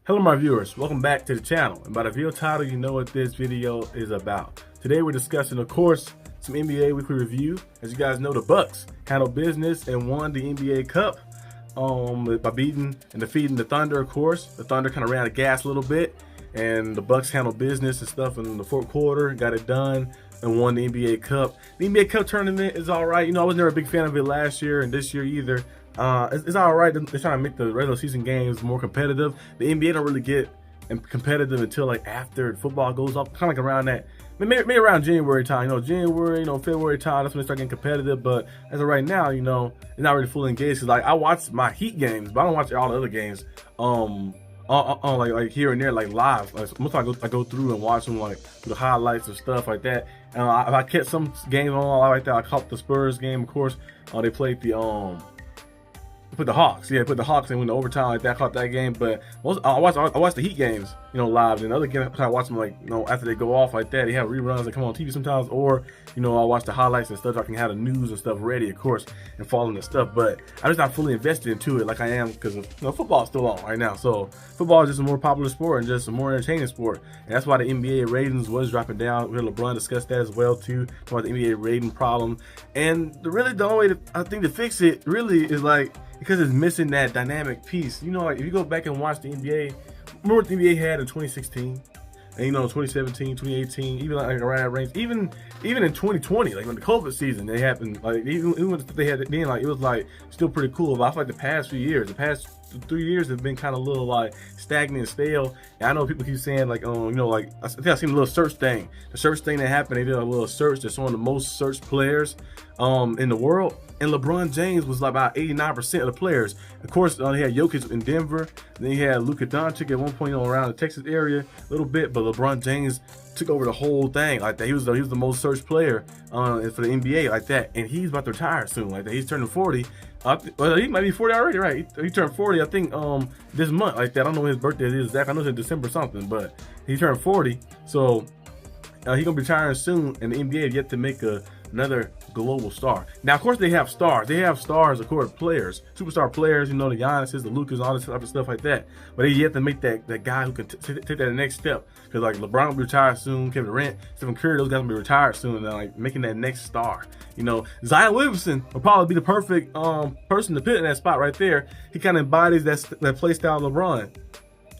Hello my viewers, welcome back to the channel, and by the video title you know what this video is about. Today we're discussing, of course, some NBA weekly review. As you guys know, the Bucks handled business and won the NBA Cup by beating and defeating the Thunder. Of course, the Thunder kind of ran out of gas a little bit, and the Bucks handled business and stuff in the fourth quarter, got it done, and won the NBA Cup. The NBA Cup tournament is all right. You know, I was never a big fan of it last year and this year either. It's all right. They're trying to make the regular season games more competitive. The NBA don't really get competitive until like after football goes off, kind of like around that, maybe around January time. January, February time. That's when they start getting competitive. But as of right now, it's not really fully engaged. Cause like I watch my Heat games, but I don't watch all the other games. Like here and there, like live. Like, most I go through and watch them like through the highlights and stuff like that. And if I catch some games on like that, I caught the Spurs game, of course. They played put the Hawks, put the Hawks in when the overtime like that. I caught that game, but I watch the Heat games, live. And other games I watch them like, after they go off like that. They have reruns that come on TV sometimes, or I watch the highlights and stuff. So I can have the news and stuff ready, of course, and following the stuff. But I'm just not fully invested into it like I am because football is still on right now. So football is just a more popular sport and just a more entertaining sport, and that's why the NBA ratings was dropping down. We had LeBron discuss that as well too, talking about the NBA rating problem. And the only way I think to fix it really is like, because it's missing that dynamic piece. Like if you go back and watch the NBA, remember what the NBA had in 2016, and 2017, 2018, even like around that range, even in 2020, like when the COVID season they happened, like even when they had then, like it was like still pretty cool. But I feel like the past 3 years have been kind of a little like stagnant and stale. And I know people keep saying like, like I think I seen a little search thing. The search thing that happened, they did a little search that's one of the most searched players in the world. And LeBron James was like about 89% of the players. Of course, they had Jokic in Denver. Then he had Luka Doncic at one point around the Texas area a little bit. But LeBron James took over the whole thing like that. He was the most searched player for the NBA like that. And he's about to retire soon like that. He's turning 40. Well, he might be 40 already, right? He turned 40, I think, this month like that. I don't know when his birthday is exact. I know it's in December something, but he turned 40. So he's gonna be retiring soon, and the NBA have yet to make another global star. Now, of course, they have stars. They have stars, of course, players, superstar players. The Giannis's, the Lucas, all this type of stuff like that. But they yet to make that guy who can take that next step. Because like LeBron will be retired soon, Kevin Durant, Stephen Curry, those guys will be retired soon, and like making that next star. Zion Williamson will probably be the perfect person to put in that spot right there. He kind of embodies that play style of LeBron.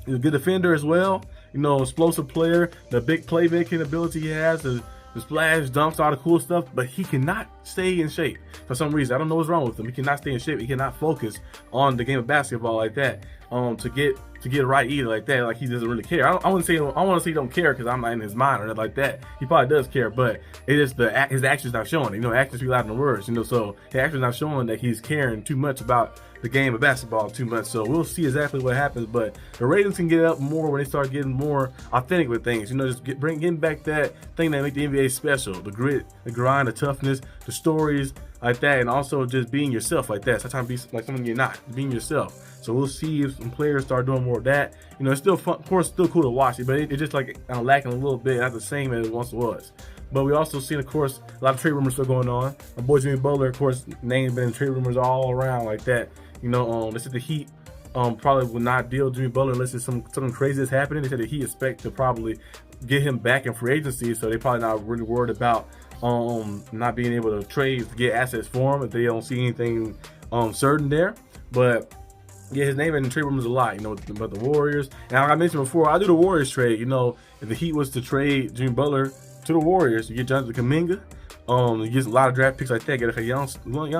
He's a good defender as well. Explosive player, the big playmaking ability he has, the splash, dunks, all the cool stuff, but he cannot stay in shape for some reason. I don't know what's wrong with him. He cannot stay in shape. He cannot focus on the game of basketball like that. To get right either like that. Like he doesn't really care. I want to say he don't care because I'm not in his mind or nothing like that. He probably does care, but it is his actions not showing it. Actions speak louder than words. So his actions not showing that he's caring too much about the game of basketball too much. So we'll see exactly what happens, but the ratings can get up more when they start getting more authentic with things. Just getting back that thing that make the NBA special: the grit, the grind, the toughness, the stories like that, and also just being yourself like that. Sometimes be like someone you're not, being yourself. So we'll see if some players start doing more of that. It's still fun, of course, still cool to watch it, but it's just like lacking a little bit, not the same as it once was. But we also seen, of course, a lot of trade rumors still going on. My boy Jimmy Butler, of course, name's been in trade rumors all around like that. They said the Heat probably would not deal Jimmy Butler unless there's something crazy that's happening. They said the Heat expect to probably get him back in free agency, so they probably not really worried about not being able to trade to get assets for him if they don't see anything certain there. But yeah, his name in the trade rumors a lot, about the Warriors. And like I mentioned before, I do the Warriors trade. If the Heat was to trade Jimmy Butler to the Warriors, you get Jonathan Kuminga. You get a lot of draft picks like that, get a young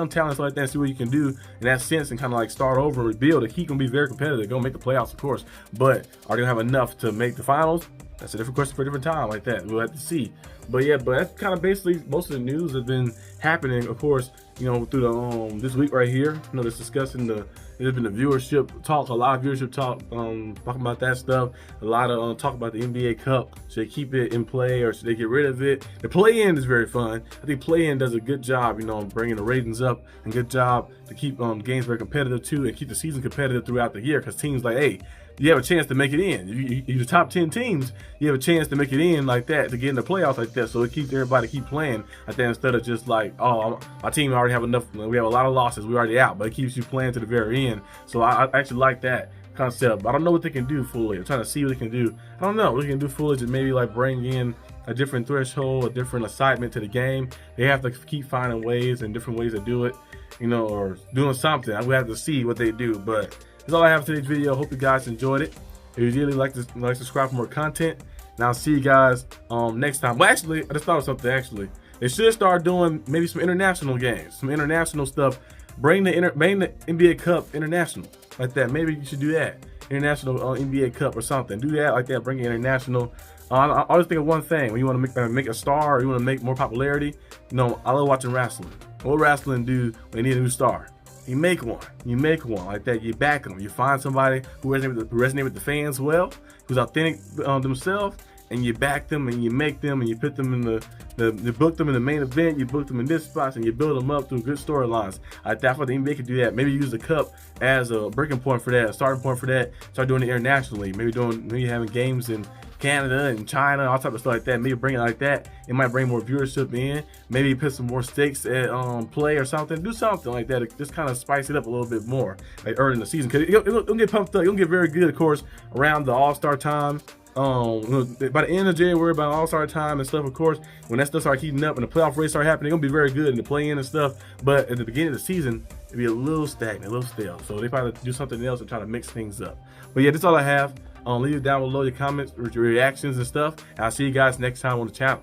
talents like that, and see what you can do in that sense, and kind of like start over and rebuild. The Heat gonna be very competitive, gonna make the playoffs, of course, but are they gonna have enough to make the finals? That's a different question for a different time like that. We'll have to see. But yeah, but that's kind of basically most of the news that's been happening, of course, through the this week right here. That's discussing there's been a viewership talk, a lot of viewership talk, talking about that stuff. A lot of talk about the NBA Cup. Should they keep it in play or should they get rid of it? The play-in is very fun. I think play-in does a good job, bringing the ratings up, and good job to keep games very competitive too, and keep the season competitive throughout the year. Because teams like, hey, you have a chance to make it in. You're the top 10 teams, you have a chance to make it in like that, to get in the playoffs like that. So it keeps everybody keep playing like that, instead of just like, oh, my team already have enough. We have a lot of losses. We're already out. But it keeps you playing to the very end. So I actually like that. concept. I don't know what they can do fully. I'm trying to see what they can do. I don't know what they can do fully to maybe like bring in a different threshold, a different excitement to the game. They have to keep finding ways and different ways to do it, you know, or doing something. We have to see what they do. But that's all I have for today's video. Hope you guys enjoyed it. If you really like subscribe for more content. And I'll see you guys next time. Well, actually, I just thought of something. Actually, they should start doing maybe some international games, some international stuff. Bring the NBA Cup international like that. Maybe you should do that. International NBA Cup or something. Do that like that. Bring it international. I always think of one thing: when you want to make a star, or you want to make more popularity. You know, I love watching wrestling. What wrestling do when they need a new star? You make one. You make one like that. You back them. You find somebody who resonate with the fans well, who's authentic themselves, and you back them and you make them and you put them in you book them in the main event. You book them in this spots and you build them up through good storylines. That's what the NBA could do that. Maybe use the cup as a breaking point for that, a starting point for that. Start doing it internationally. Maybe having games in Canada and China, all type of stuff like that. Maybe bring it like that. It might bring more viewership in. Maybe put some more stakes at play or something. Do something like that. Just kind of spice it up a little bit more, like early in the season, because it'll get pumped up. It'll get very good, of course, around the All-Star time. By the end of January, about All-Star time and stuff, of course, when that stuff start heating up and the playoff race start happening, it's gonna be very good in the play-in and stuff. But at the beginning of the season, it'll be a little stagnant, a little stale. So they probably do something else and try to mix things up. But yeah, that's all I have. Leave it down below your comments, your reactions and stuff. And I'll see you guys next time on the channel.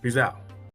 Peace out.